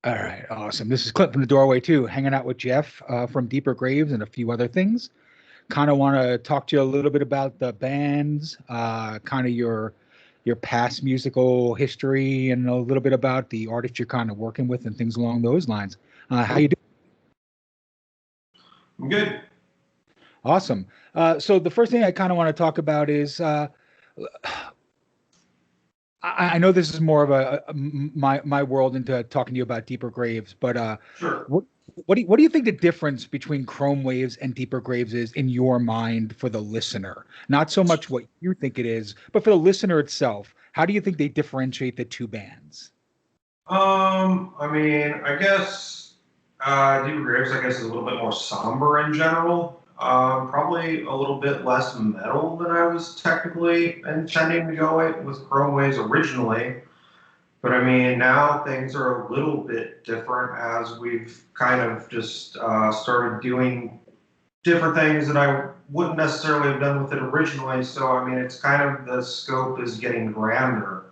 All right, awesome. This is Clint from the Doorway too, hanging out with Jeff from Deeper Graves and a few other things. Kind of want to talk to you a little bit about the bands, kind of your past musical history, and a little bit about the artists you're kind of working with and things along those lines. How you doing? I'm good. Awesome. So the first thing I kind of want to talk about is I know this is more of my world into talking to you about Deeper Graves, but Sure. what what do you think the difference between Chrome Waves and Deeper Graves is in your mind for the listener? Not so much what you think it is, but for the listener itself, how do you think they differentiate the two bands? I guess Deeper Graves, I guess, is a little bit more somber in general. Probably a little bit less metal than I was technically intending to go with Chrome Waves originally. But I mean, now things are a little bit different as we've kind of just started doing different things that I wouldn't necessarily have done with it originally. So I mean, it's kind of the scope is getting grander.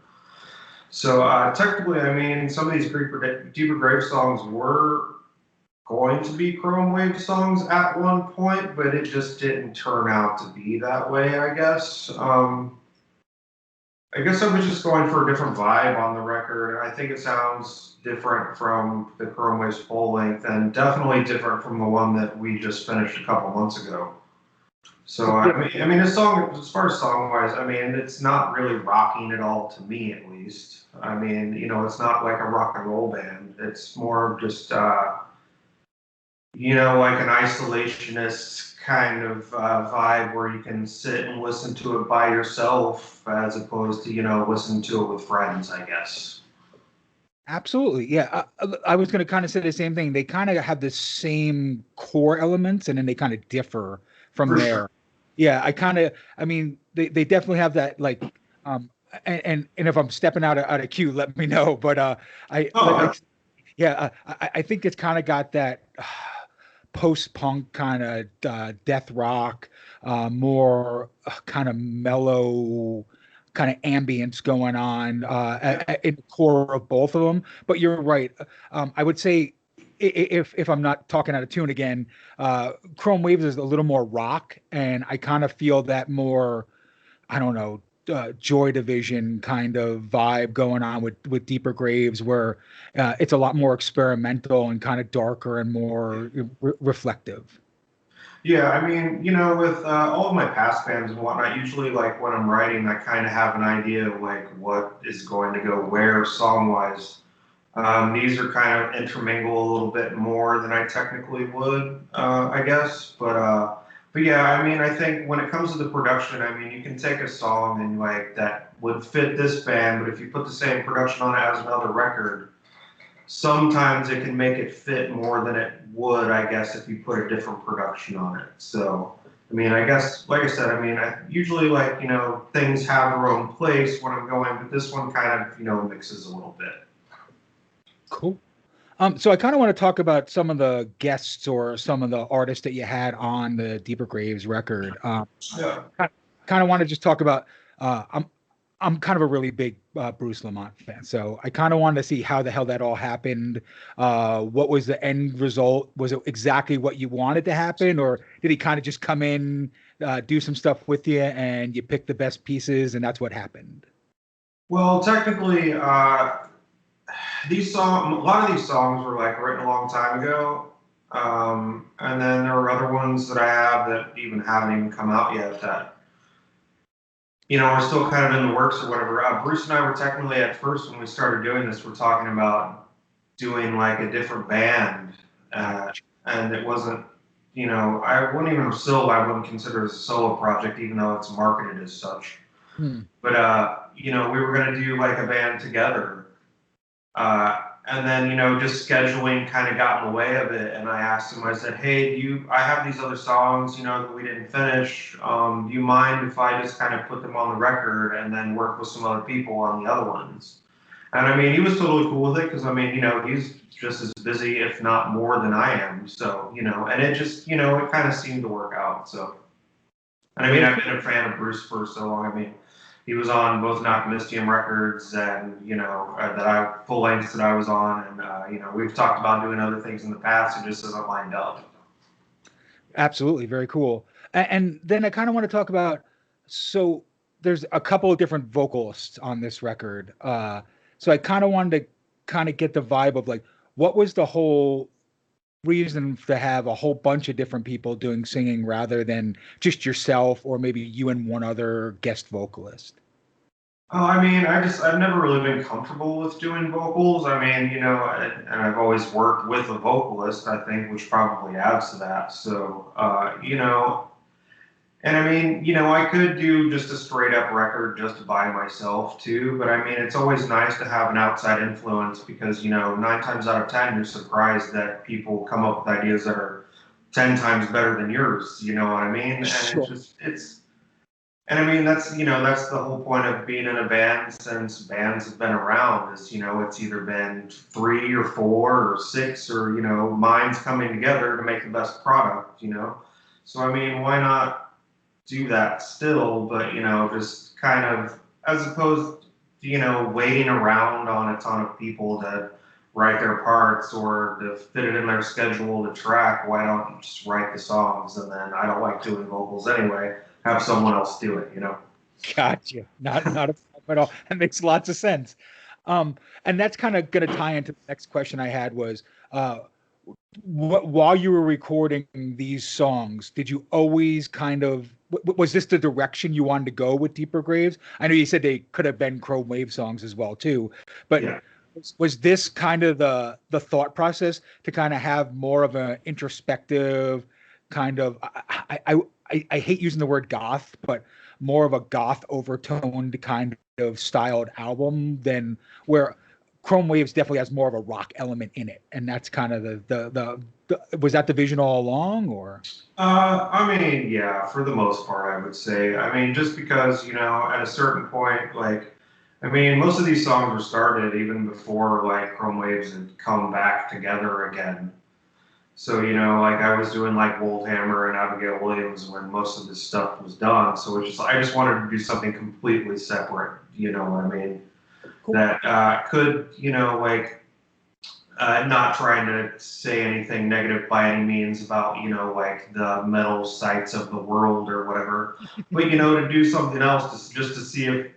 So technically, I mean, some of these Deeper Grave songs were going to be Chrome Wave songs at one point, but it just didn't turn out to be that way, I guess. I guess I was just going for a different vibe on the record. I think it sounds different from the Chrome Waves full length and definitely different from the one that we just finished a couple months ago. So I mean, the song as far as song wise, I mean, it's not really rocking at all to me, at least. I mean, it's not like a rock and roll band. It's more of just like an isolationist kind of vibe where you can sit and listen to it by yourself as opposed to listen to it with friends, I guess. Absolutely. Yeah. I was going to kind of say the same thing. They kind of have the same core elements and then they kind of differ from For sure. there. Yeah. I mean, they definitely have that like, and if I'm stepping out of cue, let me know. But I Oh, like, yeah, I think it's kind of got that post-punk kind of death rock, more kind of mellow kind of ambience going on yeah. in the core of both of them. But you're right. I would say if I'm not talking out of tune again, Chrome Waves is a little more rock, and I kind of feel that more. I don't know. Joy Division kind of vibe going on with Deeper Graves, where it's a lot more experimental and kind of darker and more reflective. Yeah, I mean, with all of my past bands and whatnot, usually like when I'm writing, I kind of have an idea of like what is going to go where song wise. These are kind of intermingle a little bit more than I technically would, I guess. But yeah, I mean, I think when it comes to the production, I mean, you can take a song and like that would fit this band, but if you put the same production on it as another record, sometimes it can make it fit more than it would, I guess, if you put a different production on it. So, I mean, I guess, like I said, I mean, I usually like, things have their own place when I'm going, but this one kind of, mixes a little bit. Cool. So I kind of want to talk about some of the guests or some of the artists that you had on the Deeper Graves record. Yeah. Kind of want to just talk about. I'm kind of a really big Bruce Lamont fan, so I kind of wanted to see how the hell that all happened. What was the end result? Was it exactly what you wanted to happen, or did he kind of just come in, do some stuff with you, and you pick the best pieces, and that's what happened? Well, technically, a lot of these songs were like written a long time ago, and then there are other ones that I have that haven't even come out yet that are still kind of in the works or whatever. Bruce and I were technically at first when we started doing this, we're talking about doing like a different band, and it wasn't. I wouldn't even I wouldn't consider it a solo project, even though it's marketed as such. Hmm. But we were going to do like a band together. And then, just scheduling kind of got in the way of it. And I asked him, I said, hey, I have these other songs, that we didn't finish. Do you mind if I just kind of put them on the record and then work with some other people on the other ones? And I mean, he was totally cool with it because, I mean, he's just as busy, if not more than I am. So, and it just, it kind of seemed to work out. So, and I mean, Very I've cool. been a fan of Bruce for so long. I mean, he was on both Knockmistium records and, full lengths that I was on. And, we've talked about doing other things in the past. It just isn't lined up. Absolutely, very cool. And then I kind of want to talk about, so there's a couple of different vocalists on this record. So I kind of wanted to kind of get the vibe of like, what was the whole reason to have a whole bunch of different people doing singing rather than just yourself or maybe you and one other guest vocalist? Oh, I mean, I've never really been comfortable with doing vocals. I mean, and I've always worked with a vocalist, I think, which probably adds to that. So, and I mean, I could do just a straight up record just by myself too. But I mean, it's always nice to have an outside influence because, 9 times out of 10, you're surprised that people come up with ideas that are 10 times better than yours. You know what I mean? And Sure. and I mean, that's the whole point of being in a band since bands have been around is, it's either been 3 or 4 or 6 or, minds coming together to make the best product. So, I mean, why not do that still, but, just kind of, as opposed to, waiting around on a ton of people to write their parts or to fit it in their schedule to track, why don't you just write the songs? And then I don't like doing vocals anyway. Have someone else do it. Gotcha. Not a problem at all. That makes lots of sense. And that's kind of going to tie into the next question I had was, while you were recording these songs, did you always kind of, was this the direction you wanted to go with Deeper Graves? I know you said they could have been Chrome Wave songs as well too, but Yeah. was this kind of the thought process to kind of have more of an introspective kind of, I hate using the word goth, but more of a goth overtoned kind of styled album than where Chrome Waves definitely has more of a rock element in it, and that's kind of the was that the vision all along, or? I mean, yeah, for the most part, I would say. I mean, just because at a certain point, like, I mean, most of these songs were started even before like Chrome Waves had come back together again. So, like I was doing like Wolfhammer and Abigail Williams when most of this stuff was done. So I just wanted to do something completely separate. You know what I mean? Cool. That could, like, not trying to say anything negative by any means about, like the metal sites of the world or whatever, but, to do something else just to see if,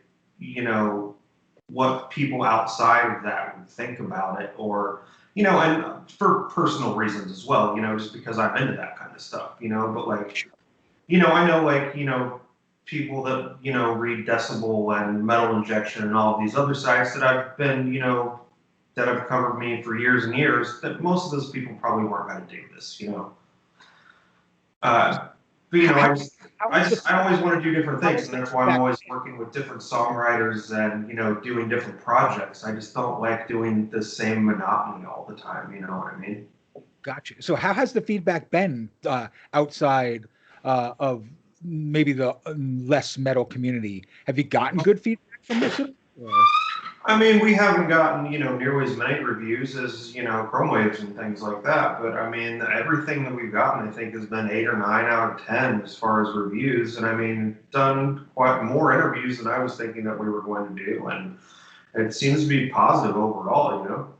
what people outside of that would think about it or, and for personal reasons as well, just because I'm into that kind of stuff, but like, I know like, people that, read Decibel and Metal Injection and all of these other sites that I've been, that have covered me for years and years, that most of those people probably weren't going to do this, but I always want to do different things, and that's why I'm always working with different songwriters and doing different projects. I just don't like doing the same monotony all the time. You know what I mean? Gotcha. So how has the feedback been outside of maybe the less metal community? Have you gotten good feedback from this? I mean, we haven't gotten, nearly as many reviews as, Chrome Waves and things like that. But I mean, everything that we've gotten, I think, has been 8 or 9 out of 10 as far as reviews. And I mean, done quite more interviews than I was thinking that we were going to do. And it seems to be positive overall,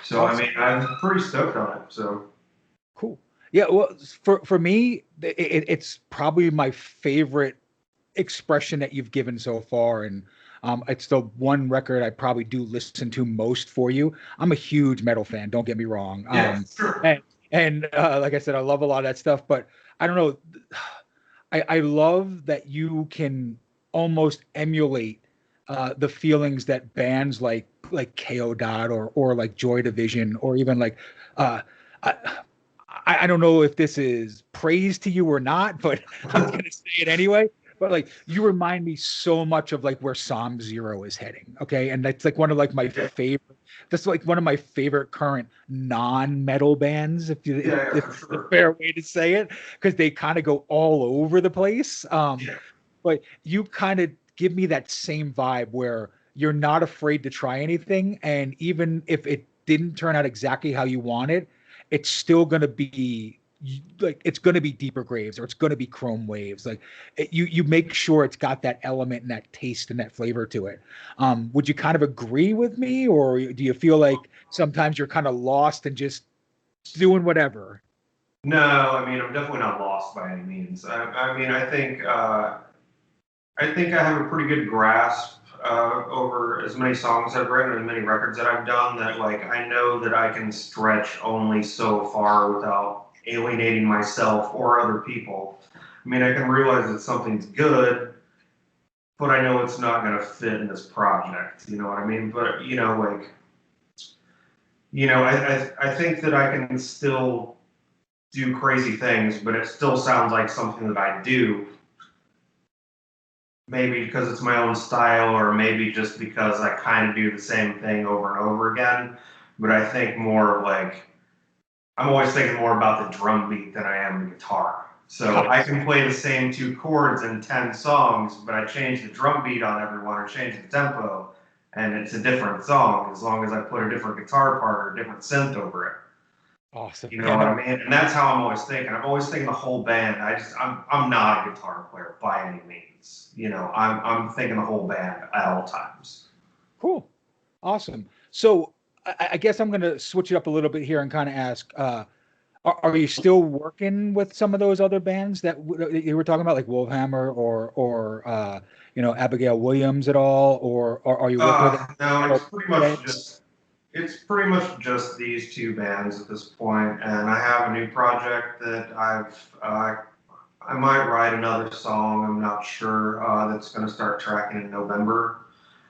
So, I mean, I'm pretty stoked on it. So cool. Yeah. Well, for me, it's probably my favorite expression that you've given so far. And it's the one record I probably do listen to most for you. I'm a huge metal fan. Don't get me wrong. Yeah, sure. And like I said, I love a lot of that stuff. But I don't know. I love that you can almost emulate the feelings that bands like KO Dot or like Joy Division or even like uh, I don't know if this is praise to you or not, but I'm gonna say it anyway. But like you remind me so much of like where Psalm Zero is heading. Okay. And that's like one of like my favorite, that's like one of my favorite current non-metal bands, if it's a fair way to say it, because they kind of go all over the place. But you kind of give me that same vibe where you're not afraid to try anything. And even if it didn't turn out exactly how you want it, it's still going to be like it's going to be Deeper Graves or it's going to be Chrome Waves. Like you make sure it's got that element and that taste and that flavor to it. Would you kind of agree with me, or do you feel like sometimes you're kind of lost and just doing whatever? No, I mean, I'm definitely not lost by any means. I mean, I think I have a pretty good grasp over as many songs I've written and as many records that I've done that, like, I know that I can stretch only so far without alienating myself or other people. I mean, I can realize that something's good, but I know it's not going to fit in this project. You know what I mean? But, you know, like, you know, I think that I can still do crazy things, but it still sounds like something that I do. Maybe because it's my own style, or maybe just because I kind of do the same thing over and over again. But I think more like I'm always thinking more about the drum beat than I am the guitar. So I can play the same two chords in 10 songs, but I change the drum beat on everyone or change the tempo, and it's a different song as long as I put a different guitar part or a different synth over it. Awesome. You know what I mean? And that's how I'm always thinking. I'm always thinking the whole band. I'm not a guitar player by any means. You know, I'm thinking the whole band at all times. Cool. Awesome. So I guess I'm going to switch it up a little bit here and kind of ask, are you still working with some of those other bands that you were talking about, like Wolfhammer or Abigail Williams at all, or are you working with any No, metal bands? it's pretty much just these two bands at this point, and I have a new project that I might write another song. I'm not sure. That's going to start tracking in November.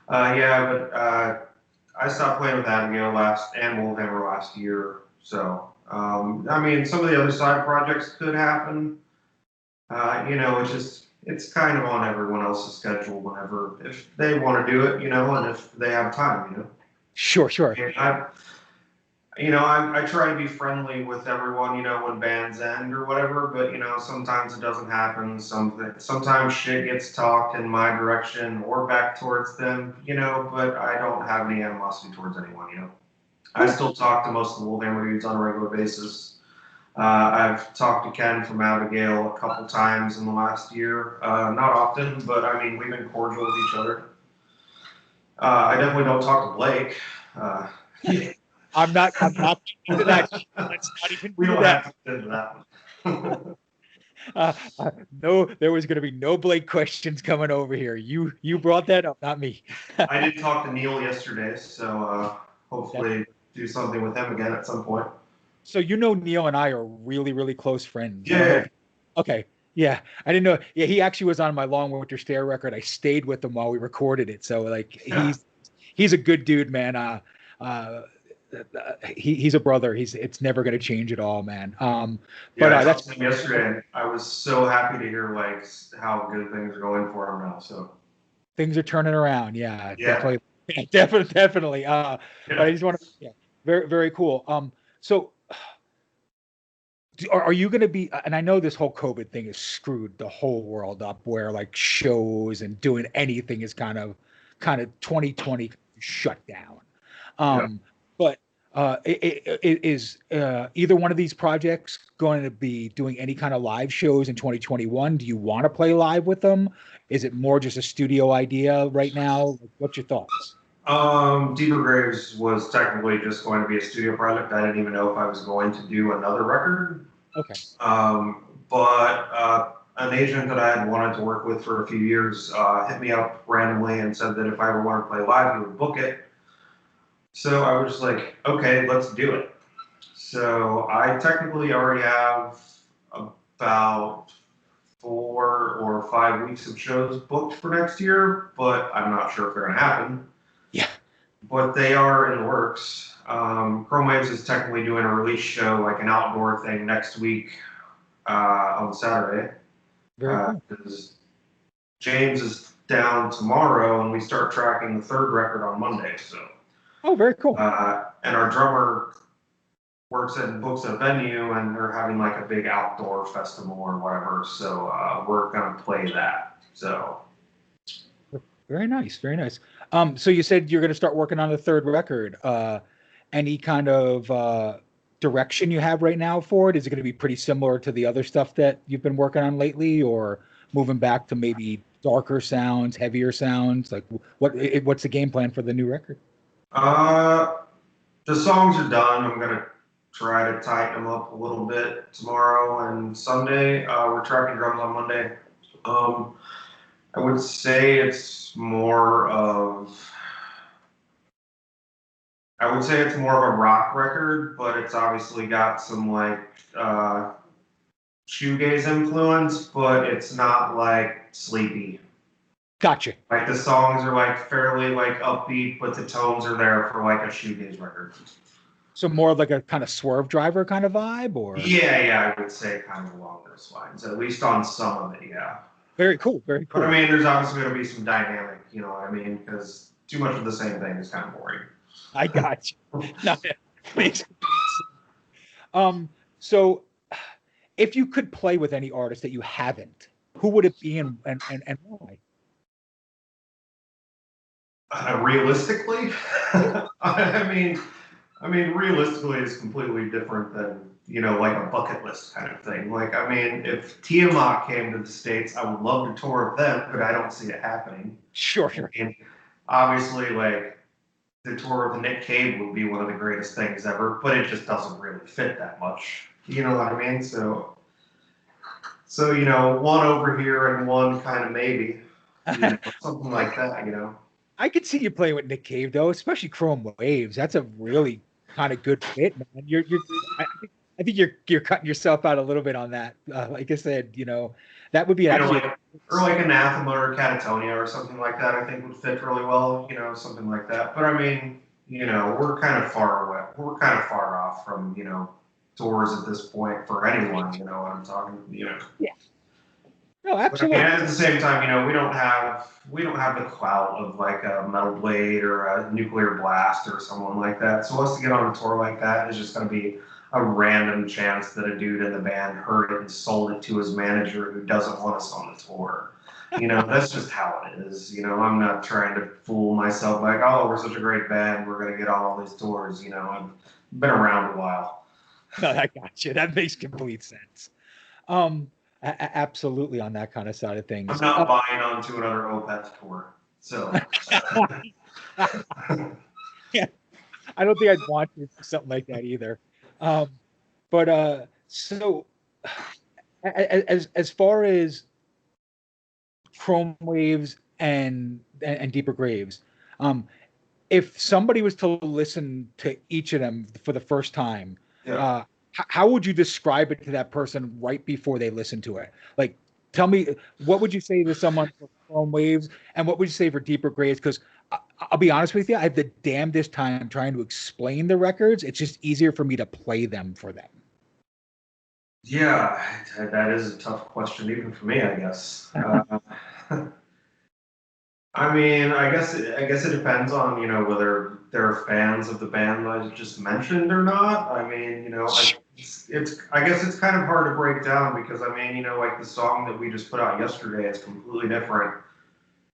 Yeah, but I stopped playing with Abigail and Wolfhammer last year. So, I mean, some of the other side projects could happen. You know, it's kind of on everyone else's schedule whenever, if they want to do it, you know, and if they have time, you know. Sure, sure. And I try to be friendly with everyone, you know, when bands end or whatever, but, you know, sometimes it doesn't happen. Sometimes shit gets talked in my direction or back towards them, you know, but I don't have any animosity towards anyone, you know. I still talk to most of the Wolfhammer dudes on a regular basis. I've talked to Ken from Abigail a couple times in the last year. Not often, but I mean, we've been cordial with each other. I definitely don't talk to Blake. Uh, I'm not into that. Let's not even we do don't that. have to get into that one. No, there was going to be no Blake questions coming over here. You brought that up, not me. I did talk to Neil yesterday, so That's, hopefully do something with him again at some point. so Neil and I are really, really close friends. I don't know Yeah. if okay. Yeah, I didn't know. Yeah, he actually was on my Long Winter Stare record. I stayed with him while we recorded it. So like Yeah. he's a good dude, man. Uh, he's a brother. It's never going to change at all, man. But Yeah, I that's talked to him yesterday, and I was so happy to hear like how good things are going for him now. So things are turning around. Yeah, yeah, definitely, definitely. But I yeah. just want to, yeah, very, very cool. So are you going to be? And I know this whole COVID thing has screwed the whole world up, where like shows and doing anything is kind of 2020 shut down. Yeah. But is either one of these projects going to be doing any kind of live shows in 2021? Do you want to play live with them? Is it more just a studio idea right now? What's your thoughts? Deeper Graves was technically just going to be a studio project. I didn't even know if I was going to do another record. Okay. But an agent that I had wanted to work with for a few years hit me up randomly and said that if I ever wanted to play live, he would book it. So I was like, okay, let's do it. So I technically already have about 4 or 5 weeks of shows booked for next year, but I'm not sure if they're going to happen. Yeah. But they are in the works. Chrome Waves is technically doing a release show, like an outdoor thing next week on Saturday. Very cool. Because James is down tomorrow, and we start tracking the third record on Monday. So. Oh, very cool. And our drummer works at books a venue, and they're having like a big outdoor festival or whatever. So we're gonna play that. So Very nice. Very nice. So you said you're going to start working on the third record. Any kind of direction you have right now for it? Is it going to be pretty similar to the other stuff that you've been working on lately, or moving back to maybe darker sounds, heavier sounds? Like what's the game plan for the new record? Uh, the songs are done. I'm gonna try to tighten them up a little bit tomorrow and Sunday. We're tracking drums on Monday. Um, I would say it's more of I would say it's more of a rock record, but it's obviously got some like shoegaze influence, but it's not like sleepy. Gotcha. Like the songs are like fairly like upbeat, but the tones are there for like a shoegaze record. So more like a kind of Swerve Driver kind of vibe, or Yeah, I would say kind of along those lines, at least on some of it, yeah. very cool, very cool. But I mean, there's obviously going to be some dynamic, you know what I mean? Because too much of the same thing is kind of boring. I got you. No, makes so if you could play with any artist that you haven't, who would it be and why? Realistically, I mean, realistically, it's completely different than you know, like a bucket list kind of thing. Like, I mean, if Tiamat came to the States, I would love to tour with them, but I don't see it happening. Sure. And obviously, like the tour with Nick Cave would be one of the greatest things ever, but it just doesn't really fit that much. You know what I mean? So you know, one over here and one kind of maybe, you know, something like that. You know. I could see you playing with Nick Cave though, especially Chrome Waves. That's a really kind of good fit, man. I think you're cutting yourself out a little bit on that. Like I said, you know, that would be actually, or like Anathema or Catatonia or something like that. I think would fit really well. You know, something like that. But I mean, you know, we're kind of far away. We're kind of far off from you know tours at this point for anyone. You know what I'm talking. You know. Yeah. No, absolutely. But I mean, at the same time, you know, we don't have the clout of like a Metal Blade or a Nuclear Blast or someone like that. So us to get on a tour like that is just going to be a random chance that a dude in the band heard it and sold it to his manager who doesn't want us on the tour. You know, that's just how it is. You know, I'm not trying to fool myself like, oh, we're such a great band, we're going to get on all these tours. You know, I've been around a while. No, I got you. That makes complete sense. Absolutely on that kind of side of things. I'm not buying onto another Opeth tour. So yeah, I don't think I'd want to do something like that either. But so as far as Chrome Waves and Deeper Graves, if somebody was to listen to each of them for the first time, yeah. How would you describe it to that person right before they listen to it? Like, tell me, what would you say to someone for Chrome Waves, and what would you say for Deeper Graves? Because I'll be honest with you, I have the damnedest time trying to explain the records. It's just easier for me to play them for them. Yeah, that is a tough question, even for me, I guess. I mean, I guess it depends on whether they're fans of the band I just mentioned or not. I mean, I guess it's kind of hard to break down because I mean, like the song that we just put out yesterday is completely different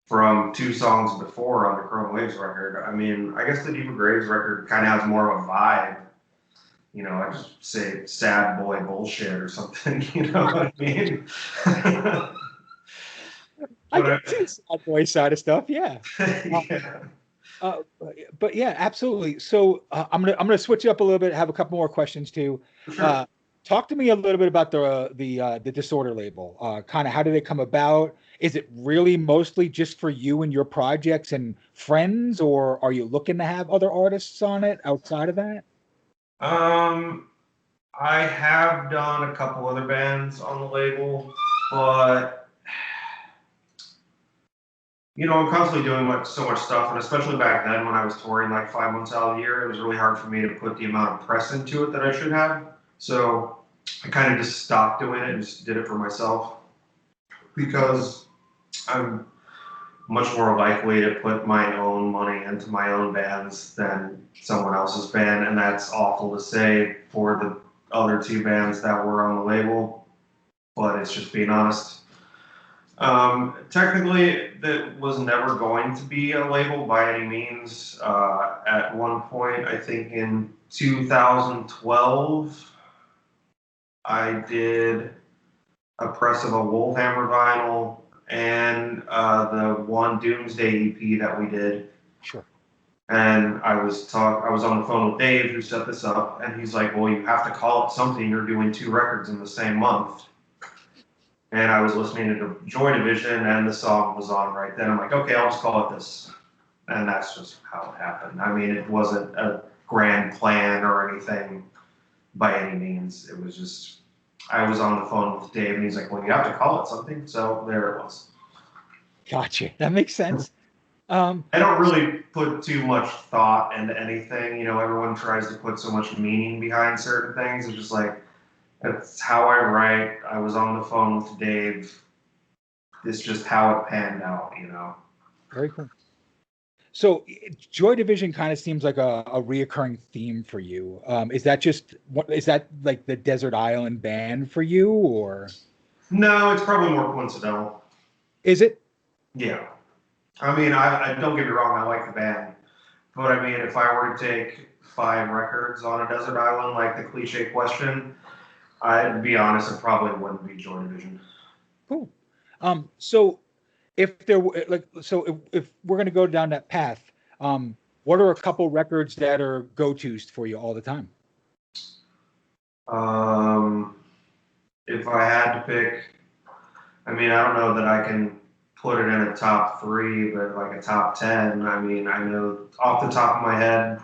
from two songs before on the Chrome Waves record. I mean, I guess the Deeper Graves record kind of has more of a vibe. I just say sad boy bullshit or something. You know what I mean? I can see the sad boy side of stuff. Yeah. Yeah. But yeah, absolutely. So I'm gonna switch it up a little bit. Have a couple more questions too. Sure. Talk to me a little bit about the Disorder label. Kind of how did it come about? Is it really mostly just for you and your projects and friends, or are you looking to have other artists on it outside of that? I have done a couple other bands on the label, but I'm constantly doing so much stuff, and especially back then when I was touring like 5 months out of the year, it was really hard for me to put the amount of press into it that I should have. So I kind of just stopped doing it and just did it for myself because I'm much more likely to put my own money into my own bands than someone else's band, and that's awful to say for the other two bands that were on the label, but it's just being honest. Technically, that was never going to be a label by any means. At one point, I think in 2012, I did a press of a Wolfhammer vinyl and the one Doomsday EP that we did. Sure. And I was on the phone with Dave who set this up, and he's like, "Well, you have to call it something. You're doing 2 records in the same month." And I was listening to Joy Division, and the song was on right then. I'm like, "Okay, I'll just call it this." And that's just how it happened. I mean, it wasn't a grand plan or anything by any means. It was just, I was on the phone with Dave, and he's like, "Well, you have to call it something." So there it was. Gotcha. That makes sense. I don't really put too much thought into anything. You know, everyone tries to put so much meaning behind certain things. It's just like, that's how I write. I was on the phone with Dave. It's just how it panned out, you know. Very cool. So Joy Division kind of seems like a reoccurring theme for you. Is that like the Desert Island Band for you, or? No, it's probably more coincidental. Is it? Yeah. I mean, I don't get me wrong, I like the band. But I mean, if I were to take 5 records on a desert island, like the cliche question, I'd be honest, it probably wouldn't be Joy Division. Cool. So if there were if we're going to go down that path, what are a couple records that are go-tos for you all the time? If I had to pick, I mean, I don't know that I can put it in a top 3, but like a top 10. I mean, I know off the top of my head,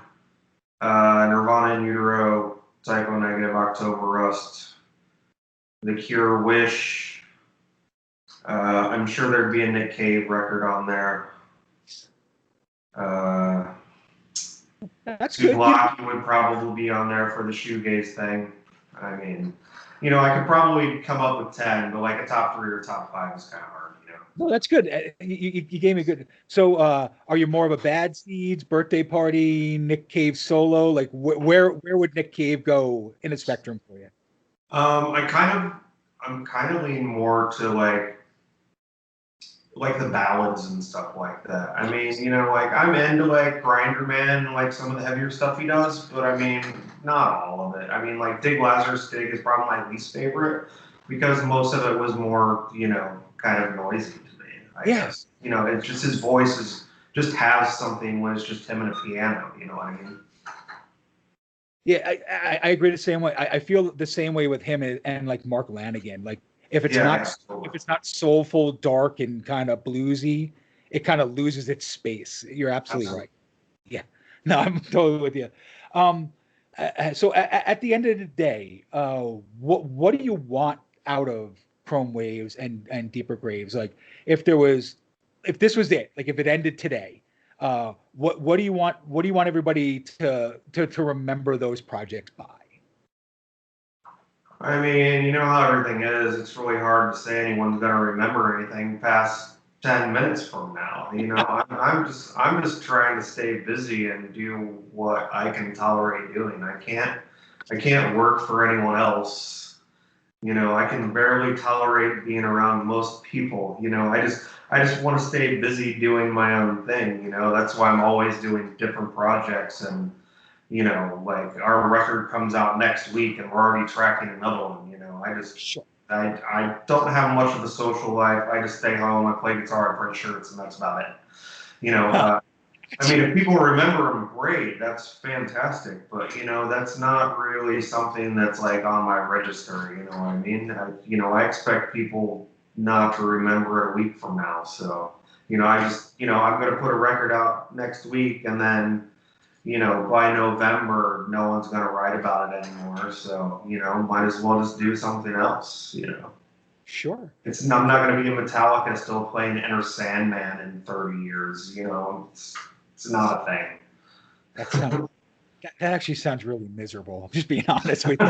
Nirvana in Utero, Psycho Negative, October Rust, The Cure, Wish. I'm sure there'd be a Nick Cave record on there. That's good. Blocky would probably be on there for the shoegaze thing. I mean, you know, I could probably come up with 10, but like a top 3 or top 5 is kind of hard, you know. No, that's good. You gave me a good. So, are you more of a Bad Seeds, Birthday Party, Nick Cave solo? Like, where would Nick Cave go in a spectrum for you? I'm kind of leaning more to like the ballads and stuff like that. I mean, you know, like I'm into like Grinder Man, like some of the heavier stuff he does, but I mean, not all of it. I mean, like Dig Lazarus Dig is probably my least favorite because most of it was more, you know, kind of noisy to me. I guess. You know, it's just his voice just has something when it's just him and a piano. You know what I mean? Yeah, I agree the same way. I feel the same way with him and like Mark Lanigan. Like if it's not soulful, dark, and kind of bluesy, it kind of loses its space. You're absolutely right. Yeah, no, I'm totally with you. So at the end of the day, what do you want out of Chrome Waves and Deeper Graves? Like if this was it, like if it ended today, what do you want everybody to remember those projects by? I mean, you know how everything is. It's really hard to say anyone's gonna remember anything past 10 minutes from now. You know, I'm just trying to stay busy and do what I can tolerate doing. I can't work for anyone else. You know, I can barely tolerate being around most people. You know, I just want to stay busy doing my own thing. You know, that's why I'm always doing different projects. And you know, like our record comes out next week and we're already tracking another one. You know, I don't have much of a social life. I just stay home, I play guitar, I print shirts, and that's about it. You know, I mean, if people remember them, great, that's fantastic. But you know, that's not really something that's like on my register. You know what I mean? You know, I expect people not to remember it a week from now. So, you know, I'm going to put a record out next week, and then you know, by November, no one's going to write about it anymore. So, you know, might as well just do something else, you know. Sure. I'm not going to be in Metallica still playing Enter Sandman in 30 years, you know. It's not a thing. That actually sounds really miserable. I'm just being honest with you.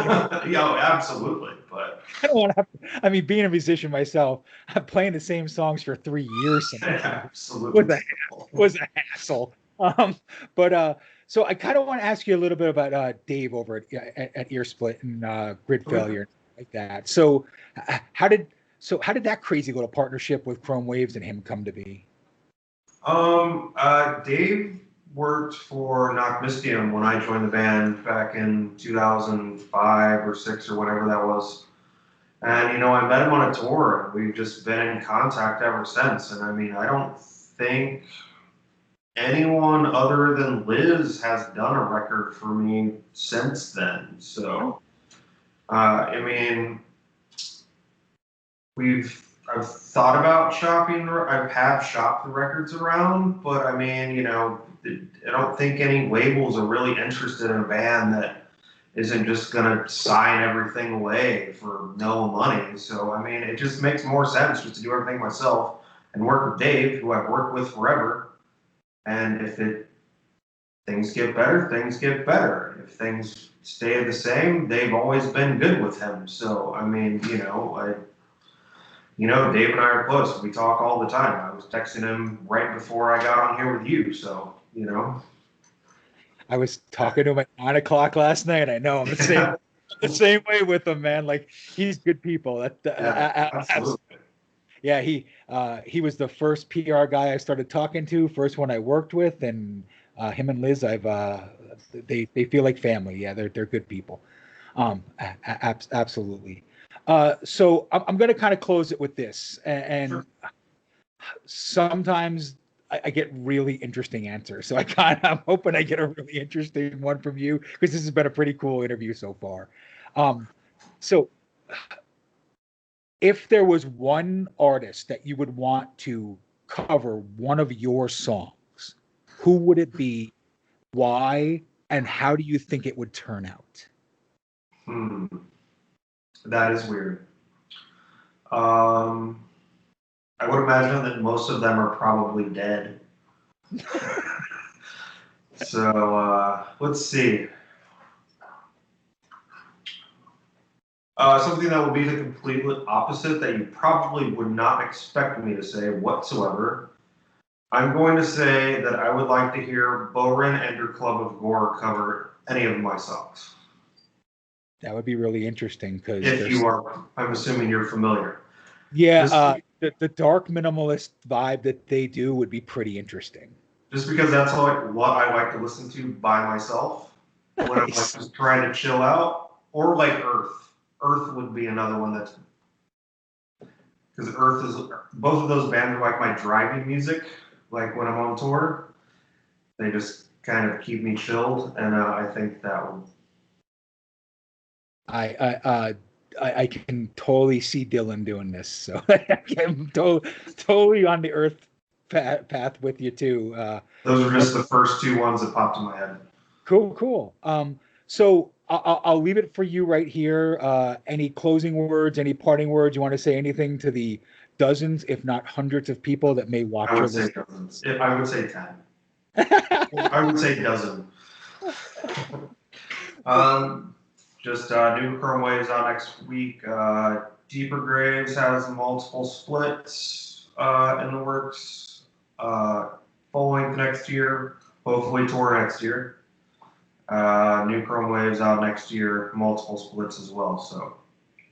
Yeah, absolutely. But I don't want to have to, I mean, being a musician myself, I'm playing the same songs for 3 years. Absolutely. Was a hassle. So I kind of want to ask you a little bit about Dave over at Ear Split and Grid Failure, like that. So how did So how did that crazy little partnership with Chrome Waves and him come to be? Dave worked for Knock Mystium when I joined the band back in 2005 or six or whatever that was. And, you know, I met him on a tour and we've just been in contact ever since. And I mean, I don't think anyone other than Liz has done a record for me since then. So, I mean, I've thought about shopping. I have shopped the records around, but I mean, you know, I don't think any labels are really interested in a band that isn't just gonna sign everything away for no money. So I mean, it just makes more sense just to do everything myself and work with Dave, who I've worked with forever. And if things get better, things get better. If things stay the same, they've always been good with him. So I mean, Dave and I are close. We talk all the time. I was texting him right before I got on here with you. So, I was talking to him at 9 o'clock last night. I know I'm the same way with him, man. Like he's good people. Absolutely. Yeah, he was the first PR guy I started talking to, first one I worked with, and him and Liz, they feel like family. Yeah, they're good people. Absolutely. So I'm going to kind of close it with this, and Sure. sometimes I get really interesting answers. So I'm hoping I get a really interesting one from you because this has been a pretty cool interview so far. So if there was one artist that you would want to cover one of your songs, who would it be? Why? And how do you think it would turn out? That is weird. I would imagine that most of them are probably dead. So let's see. Something that would be the complete opposite that you probably would not expect me to say whatsoever. I'm going to say that I would like to hear Boren and your Club of Gore cover any of my songs. That would be really interesting because if you are, I'm assuming you're familiar. Yeah, the dark minimalist vibe that they do would be pretty interesting. Just because that's what I like to listen to by myself when I'm like just trying to chill out, or like Earth. Earth would be another one that's because Earth is both of those bands are like my driving music. Like when I'm on tour, they just kind of keep me chilled, and I think that would. I can totally see Dylan doing this, so I'm totally on the Earth path with you too. Those are just the first two ones that popped in my head. Cool. So I'll leave it for you right here. Any closing words, any parting words? You want to say anything to the dozens, if not hundreds of people that may watch? I would say dozens. I would say 10. I would say dozen. Just new Chrome Waves out next week. Deeper Graves has multiple splits in the works. Full length next year. Hopefully tour next year. New Chrome Waves out next year. Multiple splits as well. So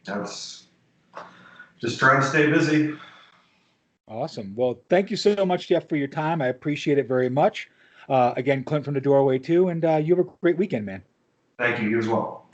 that's just trying to stay busy. Awesome. Well, thank you so much, Jeff, for your time. I appreciate it very much. Again, Clint from the Doorway too, and you have a great weekend, man. Thank you. You as well.